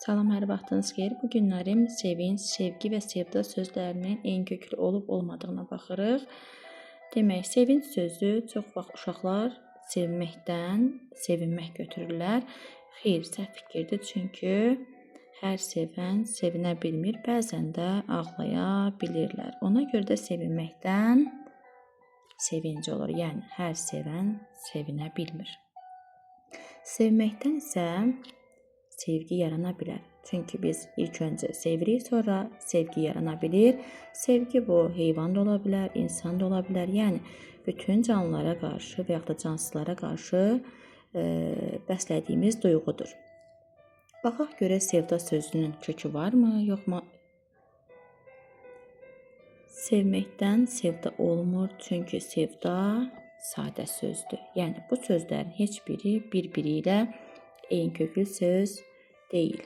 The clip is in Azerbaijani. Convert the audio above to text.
Salam, hər vaxtınız xeyir. Bu günlərim sevinç, sevgi və sevda sözlərinin eyni köklü olub-olmadığına baxırıq. Demək, sevinç sözü çox vaxt uşaqlar sevməkdən sevinmək götürürlər. Xeyr, səhv fikirdir, çünki hər sevən sevinə bilmir, bəzən də ağlaya bilirlər. Ona görə də sevinməkdən sevinc olur, yəni hər sevən sevinə bilmir. Sevməkdən isə sevgi yarana bilər. Çünki biz ilk öncə sevirik, sonra sevgi yarana bilir. Sevgi bu heyvan da ola bilər, insan da ola bilər. Yəni bütün canlılara qarşı və yaxud da cansızlara qarşı bəslədiyimiz duyğudur. Baxaq görə sevda sözünün kökü varmı, yoxmu? Sevməkdən sevda olmur, çünki sevda sadə sözdür. Yəni bu sözlərin heç biri bir-biri ilə eyni köklü söz deyil.